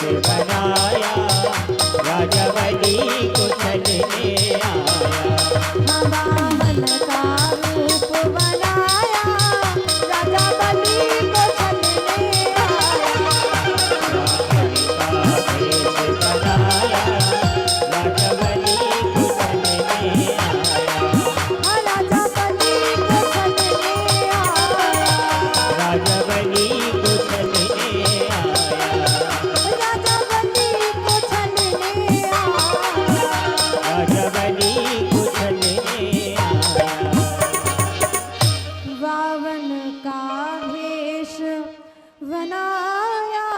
बनाया, राजा बलि को छलने आया। वामन का रूप बनाया, राजा बलि को छलने आया। रावण का भेष बनाया, राजा बलि को छलने आया। राजा बलि को छलने आया। राजा बलि को छलने आया। राजा बलि को छलने आया। राजा बलि को छलने आया। रावण का भेष बनाया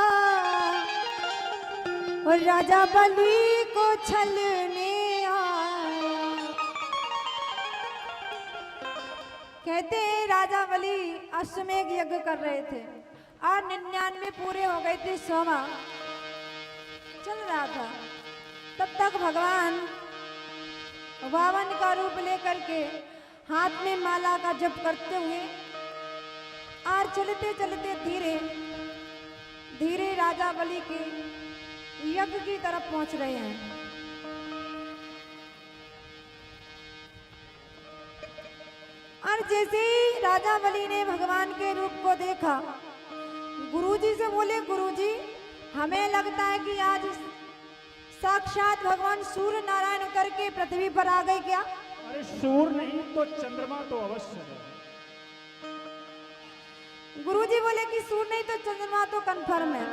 और राजा बलि को छलने आया। कहते हैं राजा बलि अश्वमेध यज्ञ कर रहे थे और 99 पूरे हो गए थे, 100वां चल रहा था। तब तक भगवान वामन का रूप लेकर के हाथ में माला का जप करते हुए और चलते चलते धीरे धीरे राजा बलि के यज्ञ की तरफ पहुंच रहे हैं। और जैसे ही राजा बलि ने भगवान के रूप को देखा, गुरुजी से बोले, गुरुजी हमें लगता है कि आज साक्षात भगवान सूर्य नारायण उतर के पृथ्वी पर आ गए क्या? अरे सूर्य नहीं तो चंद्रमा तो अवश्य है। गुरुजी बोले कि सूर्य नहीं तो चंद्रमा तो कंफर्म है,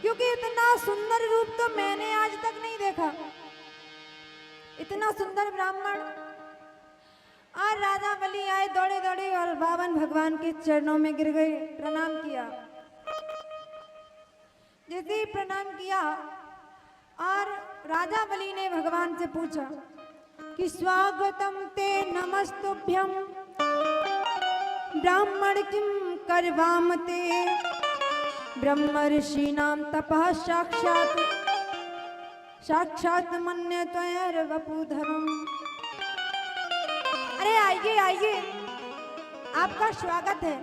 क्योंकि इतना सुंदर रूप तो मैंने आज तक नहीं देखा। इतना सुंदर ब्राह्मण। और राजा बलि आए दौड़े दौड़े और वामन भगवान के चरणों में गिर गए, प्रणाम किया। जैसे ही प्रणाम किया और राजा बलि ने भगवान से पूछा कि स्वागतम ते नमस्तुभ्यं ब्राह्मण किम करवाम ते ब्रह्म ऋषीणाम तपः साक्षात साक्षात मन्य त्वयर वपुधरम। अरे आइए आइए, आपका स्वागत है।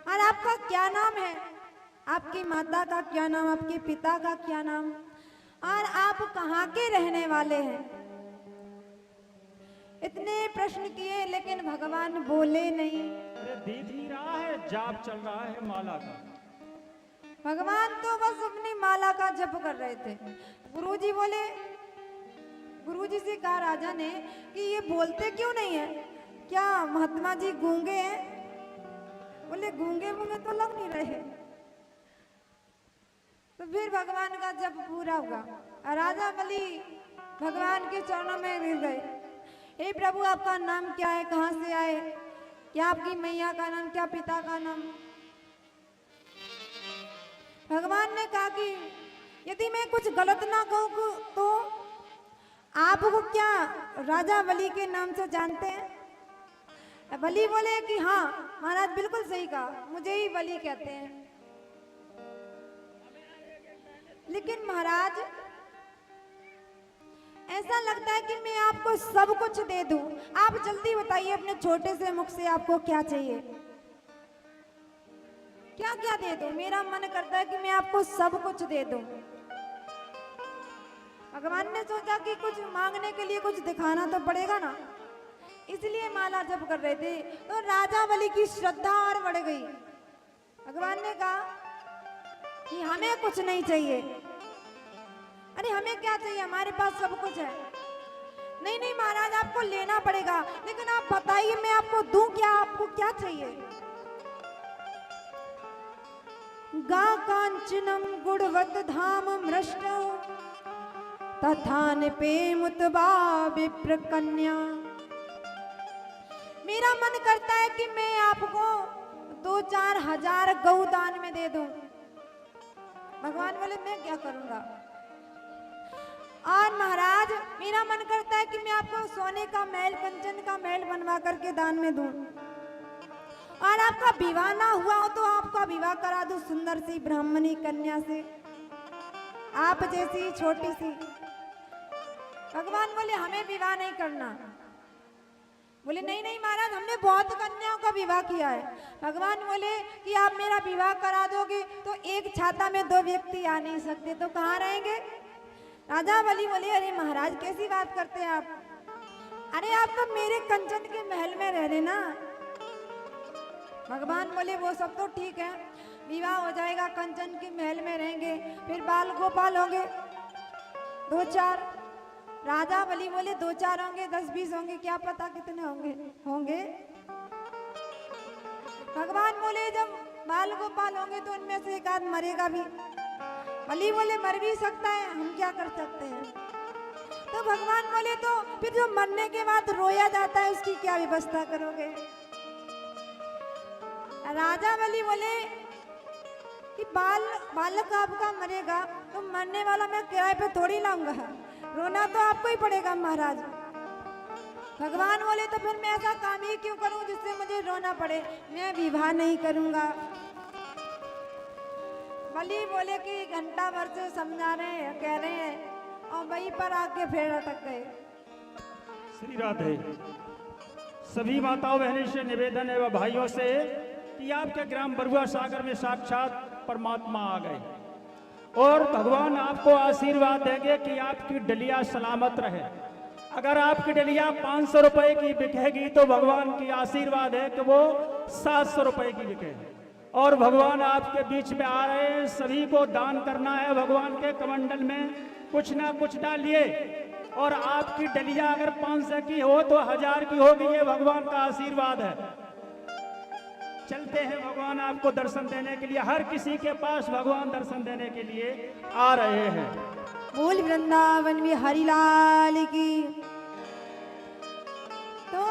और आपका क्या नाम है? आपकी माता का क्या नाम? आपके पिता का क्या नाम? और आप कहाँ के रहने वाले हैं? इतने प्रश्न किए लेकिन भगवान बोले नहीं। अरे दिख नहीं रहा है, जाप चल रहा है माला का। भगवान तो बस अपनी माला का जप कर रहे थे। गुरुजी बोले, गुरुजी से कहा राजा ने कि ये बोलते क्यों नहीं है? क्या महात्मा जी गूंगे हैं? बोले गूंगे वूंगे तो लग नहीं रहे। तो फिर भगवान का जप पूरा हुआ और राजा बलि भगवान के चरणों में गिर गए। हे प्रभु, आपका नाम क्या है? कहाँ से आए? क्या आपकी मैया का नाम? क्या पिता का नाम? भगवान ने कहा कि यदि मैं कुछ गलत ना कहूँ तो आपको क्या राजा बलि के नाम से जानते हैं? बलि बोले कि हाँ महाराज, बिल्कुल सही कहा, मुझे ही बलि कहते हैं। लेकिन महाराज, ऐसा लगता है कि मैं आपको सब कुछ दे दूं। आप जल्दी बताइए अपने छोटे से मुख से आपको क्या चाहिए? क्या क्या दे दूं? मेरा मन करता है कि मैं आपको सब कुछ दे दूं। भगवान ने सोचा कि कुछ मांगने के लिए कुछ दिखाना तो पड़ेगा ना, इसलिए माला जप कर रहे थे। तो राजा बलि की श्रद्धा और बढ़ गई। भगवान ने कहा कि हमें कुछ नहीं चाहिए। अरे हमें क्या चाहिए? हमारे पास सब कुछ है। नहीं नहीं महाराज, आपको लेना पड़ेगा, लेकिन आप बताइए मैं आपको दूं क्या? आपको क्या चाहिए? गा कांचनम गुणवत धाम मृष्ट तथा निपे मुतबा विप्र कन्या। मेरा मन करता है कि मैं आपको 2-4 हजार गौ दान में दे दूं। भगवान बोले मैं क्या करूंगा? और महाराज, मेरा मन करता है कि मैं आपको सोने का महल, कंचन का महल बनवा करके दान में दूं। और आपका विवाह ना हुआ हो तो आपका विवाह करा दूं सुंदर सी ब्राह्मणी कन्या से, आप जैसी छोटी सी। भगवान बोले हमें विवाह नहीं करना। बोले नहीं नहीं महाराज, हमने बहुत कन्याओं का विवाह किया है। भगवान बोले कि आप मेरा विवाह करा दोगे तो एक छाता में 2 व्यक्ति आ नहीं सकते, तो कहाँ रहेंगे? राजा बलि बोले अरे महाराज कैसी बात करते हैं आप, अरे आप तो मेरे कंचन के महल में रह रहे ना। भगवान बोले वो सब तो ठीक है, विवाह हो जाएगा, कंचन के महल में रहेंगे, फिर बाल गोपाल होंगे 2-4। राजा बलि बोले 2-4 होंगे, 10-20 होंगे, क्या पता कितने होंगे। भगवान बोले जब बाल गोपाल होंगे तो उनमें से एक आध मरेगा भी। बलि बोले मर भी सकता है, हम क्या कर सकते हैं। तो भगवान बोले तो फिर जो मरने के बाद रोया जाता है उसकी क्या व्यवस्था करोगे। राजा बलि बोले कि बालक आपका मरेगा तो मरने वाला मैं किराए पे थोड़ी लाऊंगा, रोना तो आपको ही पड़ेगा महाराज। भगवान बोले तो फिर मैं ऐसा काम ही क्यों करूं जिससे मुझे रोना पड़े, मैं विवाह नहीं करूंगा। बलि बोले कि घंटा भर से समझा रहे हैं, कह रहे हैं, और वहीं पर आके फिर अटक गए। श्री राधे। सभी माताओं बहनों से निवेदन है व भाइयों से कि आपके ग्राम बरुआ सागर में साक्षात परमात्मा आ गए और भगवान आपको आशीर्वाद देंगे कि आपकी डलिया सलामत रहे। अगर आपकी डलिया 500 रुपए की बिकेगी तो भगवान की आशीर्वाद है कि वो 700 रुपए की बिके। और भगवान आपके बीच में आ रहे हैं, सभी को दान करना है, भगवान के कमंडल में कुछ ना कुछ डालिए। और आपकी डलिया अगर 500 की हो तो 1000 की होगी, ये भगवान का आशीर्वाद है। चलते हैं, भगवान आपको दर्शन देने के लिए, हर किसी के पास भगवान दर्शन देने के लिए आ रहे हैं। बोल वृंदावन में हरिलाल की। तो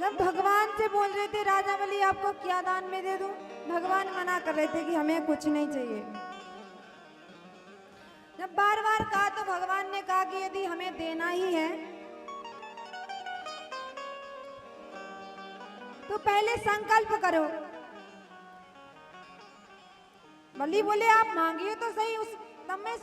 जब भगवान से बोल रहे थे राजा बलि आपको क्या दान में दे दूं, भगवान मना कर रहे थे कि हमें कुछ नहीं चाहिए। जब बार बार कहा तो भगवान ने कहा कि यदि हमें देना ही है तो पहले संकल्प करो। बलि बोले आप मांगिए तो सही, उस तब मैं